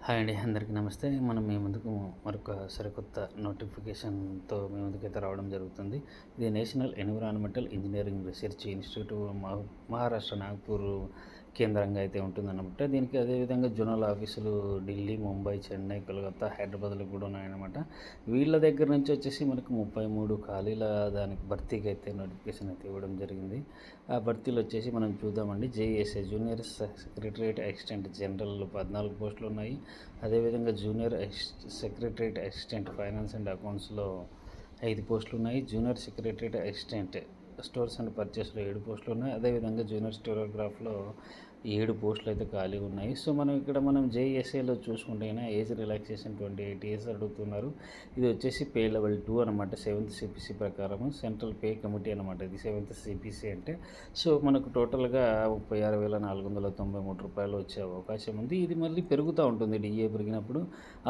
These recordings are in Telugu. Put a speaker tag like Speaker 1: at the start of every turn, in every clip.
Speaker 1: హాయ్ అండి, అందరికీ నమస్తే. మనం మీ ముందుకు మరొక సరికొత్త నోటిఫికేషన్తో మీ ముందుకైతే రావడం జరుగుతుంది. ఇది national environmental engineering research institute Maharashtra Nagpur కేంద్రంగా అయితే ఉంటుందన్నమాట. దీనికి అదేవిధంగా జోనల్ ఆఫీసులు ఢిల్లీ, ముంబై, చెన్నై, కోల్కతా, హైదరాబాద్లో కూడా ఉన్నాయన్నమాట. వీళ్ళ దగ్గర నుంచి వచ్చేసి మనకు 33 ఖాళీల దానికి భర్తీకి అయితే నోటిఫికేషన్ అయితే ఇవ్వడం జరిగింది. ఆ భర్తీలు వచ్చేసి మనం చూద్దామండి. JSA junior secretariat assistant general 14 పోస్టులు ఉన్నాయి. అదేవిధంగా junior secretariat assistant finance and అకౌంట్స్లో 5 పోస్టులు ఉన్నాయి. Junior secretariat assistant stores and పర్చేస్లో 7 పోస్టులు ఉన్నాయి. అదేవిధంగా జూనియర్ స్టెనోగ్రాఫ్లో 7 పోస్టులు అయితే ఖాళీ ఉన్నాయి. సో మనం జేఎస్ఏలో చూసుకుంటే ఏజ్ రిలాక్సేషన్ 28 ఇయర్స్ అడుగుతున్నారు. ఇది వచ్చేసి పే లెవెల్ 2 అనమాట. 7th CPC ప్రకారం సెంట్రల్ పే కమిటీ అనమాట. ఇది 7th CPC అంటే. సో మనకు టోటల్గా 36,493 రూపాయలు వచ్చే అవకాశం ఉంది. ఇది మళ్ళీ పెరుగుతూ ఉంటుంది డిఏ పెరిగినప్పుడు.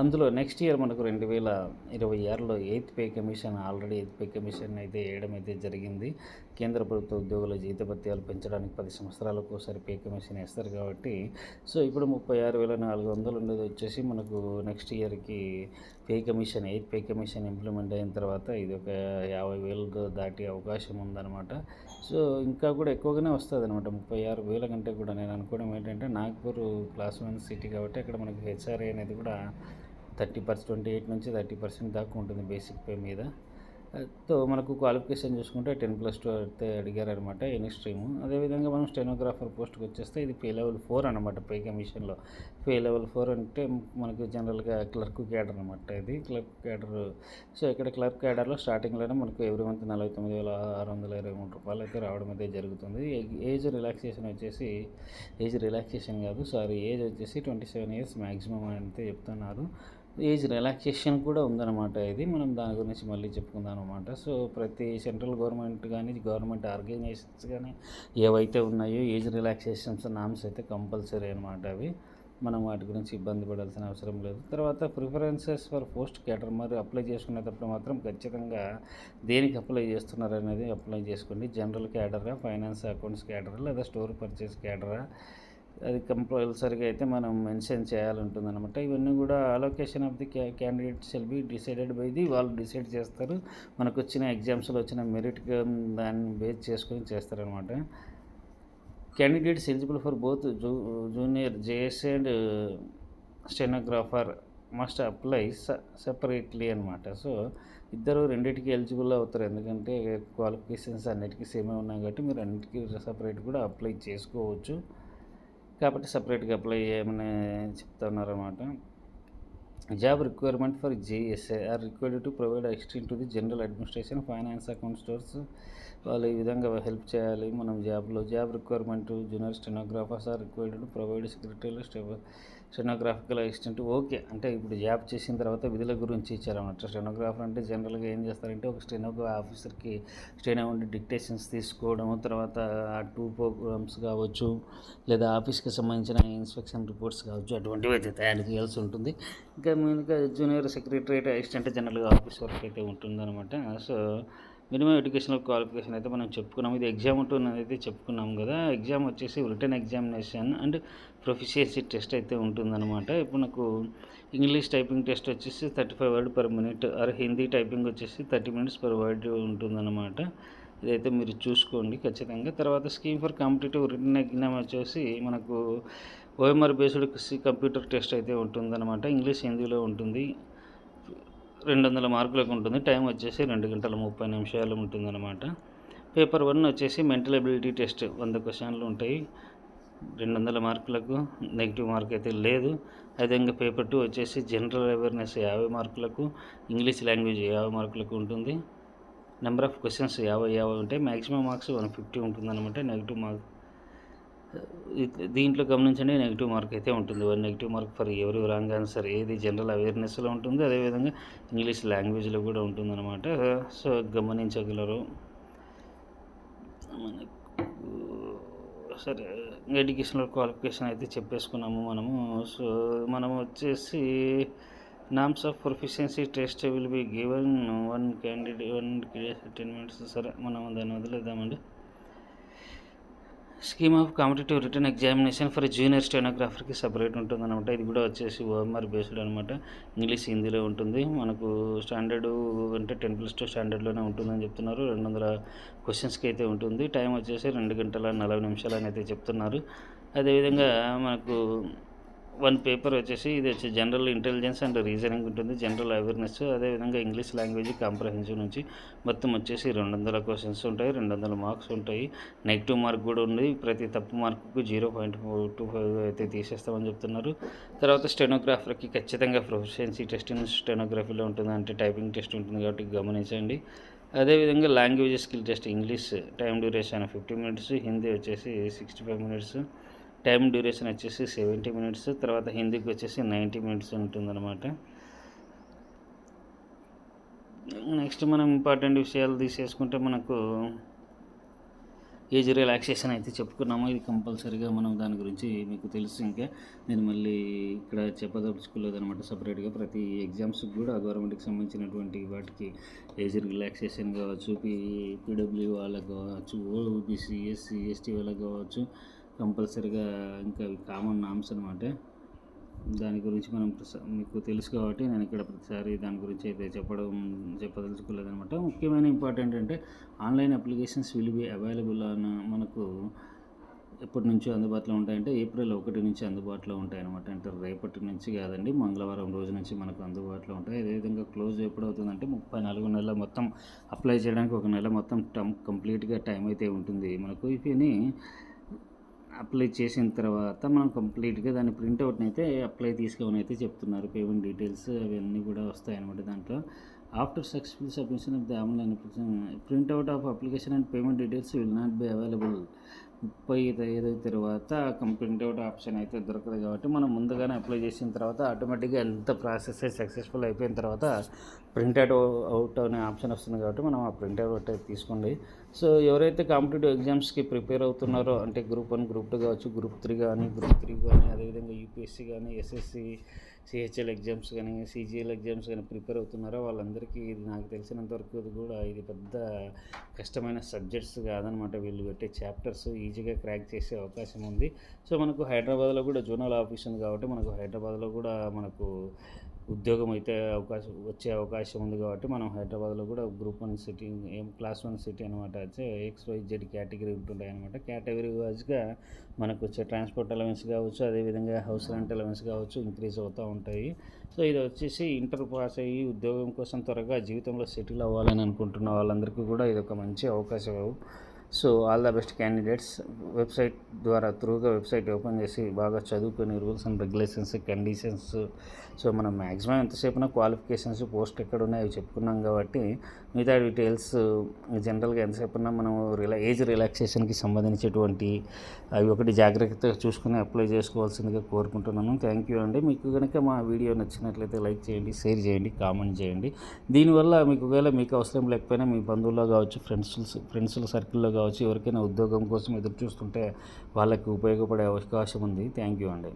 Speaker 1: అందులో నెక్స్ట్ ఇయర్ మనకు 2026లో 8th pay commission already 8th pay commission అయితే వేయడం అయితే జరిగింది. కేంద్ర ప్రభుత్వ ఉద్యోగుల జీతభత్యాలు పెంచడానికి 10 సంవత్సరాలకు ఒకసారి పే కమిషన్ వేస్తారు కాబట్టి, సో ఇప్పుడు 36,400 ఉండేది వచ్చేసి మనకు నెక్స్ట్ ఇయర్కి pay commission 8th pay commission implement అయిన తర్వాత ఇది ఒక 50,000 దాటే అవకాశం ఉందన్నమాట. సో ఇంకా కూడా ఎక్కువగానే వస్తుంది అనమాట. 36,000 కంటే కూడా నేను అనుకోవడం ఏంటంటే, నాగ్పూర్ క్లాస్ 1 సిటీ కాబట్టి అక్కడ మనకి హెచ్ఆర్ఏ అనేది కూడా 30% 28 నుంచి 30% దాకా ఉంటుంది బేసిక్ పే మీద. సో మనకు క్వాలిఫికేషన్ చూసుకుంటే 10+2 అయితే అడిగారనమాట ఎనీ స్ట్రీము. అదేవిధంగా మనం స్టెనోగ్రాఫర్ పోస్ట్కి వచ్చేస్తే ఇది పే లెవెల్ 4 అనమాట. పే కమిషన్లో పే లెవెల్ 4 అంటే మనకు జనరల్గా క్లర్క్ క్యాడర్ అనమాట. ఇది క్లర్క్ క్యాడర్. సో ఇక్కడ క్లర్క్ క్యాడర్లో స్టార్టింగ్లోనే మనకు ఎవ్రీ మంత్ 49,623 రూపాయలు అయితే రావడం అయితే జరుగుతుంది. ఏజ్ రిలాక్సేషన్ వచ్చేసి ఏజ్ వచ్చేసి 27 ఇయర్స్ మ్యాక్సిమం అయితే చెప్తున్నారు. ఏజ్ రిలాక్సేషన్ కూడా ఉందన్నమాట. ఇది మనం దాని గురించి మళ్ళీ చెప్పుకుందాం అనమాట. సో ప్రతి సెంట్రల్ గవర్నమెంట్ కానీ గవర్నమెంట్ ఆర్గనైజేషన్స్ కానీ ఏవైతే ఉన్నాయో ఏజ్ రిలాక్సేషన్స్ నామ్స్ అయితే కంపల్సరీ అనమాట. అవి మనం వాటి గురించి ఇబ్బంది పడాల్సిన అవసరం లేదు. తర్వాత ప్రిఫరెన్సెస్ ఫర్ పోస్ట్ క్యాడర్ మరి అప్లై చేసుకునేటప్పుడు మాత్రం ఖచ్చితంగా దేనికి అప్లై చేస్తున్నారు అనేది అప్లై చేసుకోండి. జనరల్ క్యాడరా, ఫైనాన్స్ అకౌంట్స్ క్యాడరా, లేదా స్టోర్ పర్చేస్ క్యాడరా, అది కంపల్సరీగా అయితే మనం మెన్షన్ చేయాలంటుంది అనమాట. ఇవన్నీ కూడా allocation of the candidates will be decided by the వాళ్ళు డిసైడ్ చేస్తారు. మనకు వచ్చిన ఎగ్జామ్స్లో వచ్చిన మెరిట్ దాన్ని బేస్ చేసుకొని చేస్తారనమాట. Candidates eligible for both junior JSA and stenographer must apply separately అనమాట. సో ఇద్దరు రెండింటికి ఎలిజిబుల్ అవుతారు. ఎందుకంటే క్వాలిఫికేషన్స్ అన్నిటికీ సేమే ఉన్నాయి కాబట్టి మీరు అన్నిటికీ సపరేట్ కూడా అప్లై చేసుకోవచ్చు. కాబట్టి సపరేట్గా అప్లై చేయమని చెప్తున్నారన్నమాట. Job requirement for JSA are required to provide assistant to the general administration, finance, account stores. వాళ్ళు ఈ విధంగా హెల్ప్ చేయాలి మనం job requirement junior stenographers are required to provide secretary stenographical assistant. Okay, అంటే ఇప్పుడు జాబ్ చేసిన తర్వాత విధుల గురించి ఇచ్చారన్నమాట. స్టెనోగ్రాఫర్ అంటే జనరల్గా ఏం చేస్తారంటే ఒక ఆఫీసర్కి స్టెనో ఉండి డిక్టేషన్స్ తీసుకోవడం, తర్వాత 2 ప్రోగ్రామ్స్ కావచ్చు, లేదా ఆఫీస్కి సంబంధించిన ఇన్స్పెక్షన్ రిపోర్ట్స్ కావచ్చు, అటువంటివి అయితే తయారు చేయాల్సి ఉంటుంది. ఇంకా జూనియర్ సెక్రటరియట్ అసిస్టెంట్ జనరల్గా ఆఫీస్ వర్క్ అయితే ఉంటుందన్నమాట. సో మినిమం ఎడ్యుకేషనల్ క్వాలిఫికేషన్ అయితే మనం చెప్పుకున్నాము. ఇది ఎగ్జామ్ ఉంటుందని అయితే చెప్పుకున్నాం కదా. ఎగ్జామ్ వచ్చేసి return examination and proficiency test అయితే ఉంటుందన్నమాట. ఇప్పుడు నాకు ఇంగ్లీష్ టైపింగ్ టెస్ట్ వచ్చేసి 35 word per minute, or Hindi typing వచ్చేసి 30 minutes పర్ వర్డ్ ఉంటుందన్నమాట. ఇదైతే మీరు చూసుకోండి ఖచ్చితంగా. తర్వాత scheme for competitive return exam వచ్చేసి మనకు OMR బేస్డ్ కంప్యూటర్ టెస్ట్ అయితే ఉంటుందన్నమాట. ఇంగ్లీష్, హిందీలో ఉంటుంది. 200 మార్కులకు ఉంటుంది. టైం వచ్చేసి 2 గంటల 30 నిమిషాలు ఉంటుందన్నమాట. పేపర్ 1 వచ్చేసి మెంటల్ ఎబిలిటీ టెస్ట్ 100 క్వశ్చన్లు ఉంటాయి. 200 మార్కులకు, నెగిటివ్ మార్క్ అయితే లేదు. అదేవిధంగా పేపర్ 2 వచ్చేసి జనరల్ అవేర్నెస్ 50 మార్కులకు, ఇంగ్లీష్ లాంగ్వేజ్ 50 మార్కులకు ఉంటుంది. నెంబర్ ఆఫ్ క్వశ్చన్స్ 50 ఉంటాయి. మ్యాక్సిమం మార్క్స్ 150 ఉంటుందన్నమాట. నెగిటివ్ మార్క్ దీంట్లో గమనించండి, నెగిటివ్ మార్క్ అయితే ఉంటుంది. 1 నెగిటివ్ మార్క్ ఫర్ ఎవరి రాంగ్ ఆన్సర్. ఏది జనరల్ అవేర్నెస్లో ఉంటుంది, అదేవిధంగా ఇంగ్లీష్ లాంగ్వేజ్లో కూడా ఉంటుందన్నమాట. సో గమనించగలరు. సరే, ఎడ్యుకేషనల్ క్వాలిఫికేషన్ అయితే చెప్పేసుకున్నాము మనము. సో మనం వచ్చేసి norms of proficiency test will be given 1 candidate 10 minutes. సరే, మనం దాన్ని వదిలేద్దామండి. Scheme of competitive return examination for junior స్టెనోగ్రాఫర్కి సపరేట్ ఉంటుందన్నమాట. ఇది కూడా వచ్చేసి ఓఎంఆర్ బేస్డ్ అనమాట. ఇంగ్లీష్ హిందీలో ఉంటుంది. మనకు స్టాండర్డు అంటే 10+2 స్టాండర్డ్లోనే ఉంటుందని చెప్తున్నారు. 200 క్వశ్చన్స్కి అయితే ఉంటుంది. టైం వచ్చేసి 2 గంటల 40 నిమిషాలు అని అయితే చెప్తున్నారు. అదేవిధంగా మనకు 1 పేపర్ వచ్చేసి ఇది వచ్చి జనరల్ ఇంటెలిజెన్స్ అండ్ రీజనింగ్ ఉంటుంది, జనరల్ అవేర్నెస్, అదేవిధంగా ఇంగ్లీష్ లాంగ్వేజ్ కాంప్రహెన్సివ్ నుంచి మొత్తం వచ్చేసి 200 క్వశ్చన్స్ ఉంటాయి, 200 మార్క్స్ ఉంటాయి. నెగిటివ్ మార్క్ కూడా ఉంది. ప్రతి తప్పు మార్కుకు 0.25 అయితే తీసేస్తామని చెప్తున్నారు. తర్వాత స్టెనోగ్రాఫర్కి ఖచ్చితంగా ప్రొఫిషియన్సీ టెస్ట్ స్టెనోగ్రఫీలో ఉంటుంది, అంటే టైపింగ్ టెస్ట్ ఉంటుంది కాబట్టి గమనించండి. అదేవిధంగా language skill test English time duration 50 minutes, Hindi వచ్చేసి 65 మినిట్స్, టైం డ్యూరేషన్ వచ్చేసి 70 మినిట్స్, తర్వాత హిందీకి వచ్చేసి 90 మినిట్స్ ఉంటుందన్నమాట. నెక్స్ట్ మనం ఇంపార్టెంట్ విషయాలు తీసేసుకుంటే మనకు ఏజ్ రిలాక్సేషన్ అయితే చెప్పుకున్నాము. ఇది కంపల్సరీగా మనం దాని గురించి మీకు తెలుసు. ఇంకా నేను మళ్ళీ ఇక్కడ చెప్పదలుచుకోలేదు అనమాట. సపరేట్గా ప్రతి ఎగ్జామ్స్కి కూడా గవర్నమెంట్కి సంబంధించినటువంటి వాటికి ఏజ్ రిలాక్సేషన్ కావచ్చు, పీడబ్ల్యూ వాళ్ళకి కావచ్చు, ఓబీసీ ఎస్సీ ఎస్టీ వాళ్ళకి కావచ్చు, కంపల్సరీగా ఇంకా అవి కామన్ నామ్స్ అనమాట. దాని గురించి మనం మీకు తెలుసు కాబట్టి నేను ఇక్కడ ప్రతిసారి దాని గురించి అయితే చెప్పదలుచుకోలేదనమాట. ముఖ్యమైన ఇంపార్టెంట్ అంటే online applications will be available అని మనకు ఎప్పటి నుంచో అందుబాటులో ఉంటాయంటే ఏప్రిల్ 1 నుంచి అందుబాటులో ఉంటాయన్నమాట. అంటే రేపటి నుంచి కాదండి, మంగళవారం రోజు నుంచి మనకు అందుబాటులో ఉంటాయి. అదేవిధంగా క్లోజ్ ఎప్పుడు అవుతుందంటే 34 నెలల మొత్తం అప్లై చేయడానికి 1 నెల మొత్తం కంప్లీట్గా టైం అయితే ఉంటుంది మనకు. ఇవన్నీ అప్లై చేసిన తర్వాత మనం కంప్లీట్గా దాని ప్రింట్అవుట్ని అయితే అప్లై తీసుకోమని అయితే చెప్తున్నారు. పేమెంట్ డీటెయిల్స్ అవన్నీ కూడా వస్తాయి అన్నమాట దాంట్లో. After successful submission of the online application printout of application and payment details will not be available. 35 తర్వాత ప్రింట్అవుట్ ఆప్షన్ అయితే దొరకదు కాబట్టి మనం ముందుగానే అప్లై చేసిన తర్వాత ఆటోమేటిక్గా ఎంత ప్రాసెస్ సక్సెస్ఫుల్ అయిపోయిన తర్వాత అవుట్ అనే ఆప్షన్ వస్తుంది కాబట్టి మనం ఆ ప్రింట్అవుట్ తీసుకోండి. సో ఎవరైతే కాంపిటేటివ్ ఎగ్జామ్స్కి ప్రిపేర్ అవుతున్నారో అంటే గ్రూప్ 1 గ్రూప్ 2 కావచ్చు, గ్రూప్ 3 కానీ గ్రూప్ 3 కానీ, అదేవిధంగా యూపీఎస్సీ కానీ, ఎస్ఎస్సి సిహెచ్ఎల్ ఎగ్జామ్స్ కానీ, సిజిఎల్ ఎగ్జామ్స్ కానీ ప్రిపేర్ అవుతున్నారో వాళ్ళందరికీ ఇది నాకు తెలిసినంతవరకు కూడా ఇది పెద్ద కష్టమైన సబ్జెక్ట్స్ కాదనమాట. వీళ్ళు పెట్టే చాప్టర్స్ ఈజీగా క్రాక్ చేసే అవకాశం ఉంది. సో మనకు హైదరాబాద్లో కూడా జోనల్ ఆఫీస్ ఉంది కాబట్టి మనకు హైదరాబాద్లో కూడా మనకు ఉద్యోగం అయితే వచ్చే అవకాశం ఉంది కాబట్టి మనం హైదరాబాద్లో కూడా గ్రూప్ 1 సిటీ క్లాస్ 1 సిటీ అనమాట. వచ్చే XYZ కేటగిరీ ఉంటుంటాయి అనమాట. కేటగిరీ వైజ్గా మనకు వచ్చే ట్రాన్స్పోర్ట్ అలవెన్స్ కావచ్చు, అదేవిధంగా హౌస్ రెంట్ అలవెన్స్ కావచ్చు ఇంక్రీజ్ అవుతూ ఉంటాయి. సో ఇది వచ్చేసి ఇంటర్ పాస్ అయ్యి ఉద్యోగం కోసం త్వరగా జీవితంలో సెటిల్ అవ్వాలని అనుకుంటున్న వాళ్ళందరికీ కూడా ఇది ఒక మంచి అవకాశం. So all the best candidates. Website ద్వారా త్రూగా వెబ్సైట్ ఓపెన్ చేసి బాగా చదువుకొని rules and regulations, conditions, so మనం మ్యాక్సిమం ఎంతసేపున క్వాలిఫికేషన్స్, పోస్ట్ ఎక్కడ ఉన్నాయో చెప్పుకున్నాం కాబట్టి మిగతా డీటెయిల్స్ జనరల్గా ఎంతసేపున్నా మనం ఏజ్ రిలాక్సేషన్కి సంబంధించేటువంటి అవి ఒకటి జాగ్రత్తగా చూసుకుని అప్లై చేసుకోవాల్సిందిగా కోరుకుంటున్నాను. థ్యాంక్ యూ అండి. మీకు కనుక మా వీడియో నచ్చినట్లయితే లైక్ చేయండి, షేర్ చేయండి, కామెంట్ చేయండి. దీనివల్ల ఒకవేళ మీకు అవసరం లేకపోయినా మీ బంధువుల్లో కావచ్చు, ఫ్రెండ్స్ సర్కిల్లో కావచ్చు, ఎవరికైనా ఉద్యోగం కోసం ఎదురు చూస్తుంటే వాళ్ళకి ఉపయోగపడే అవకాశం ఉంది. థ్యాంక్ యూ అండి.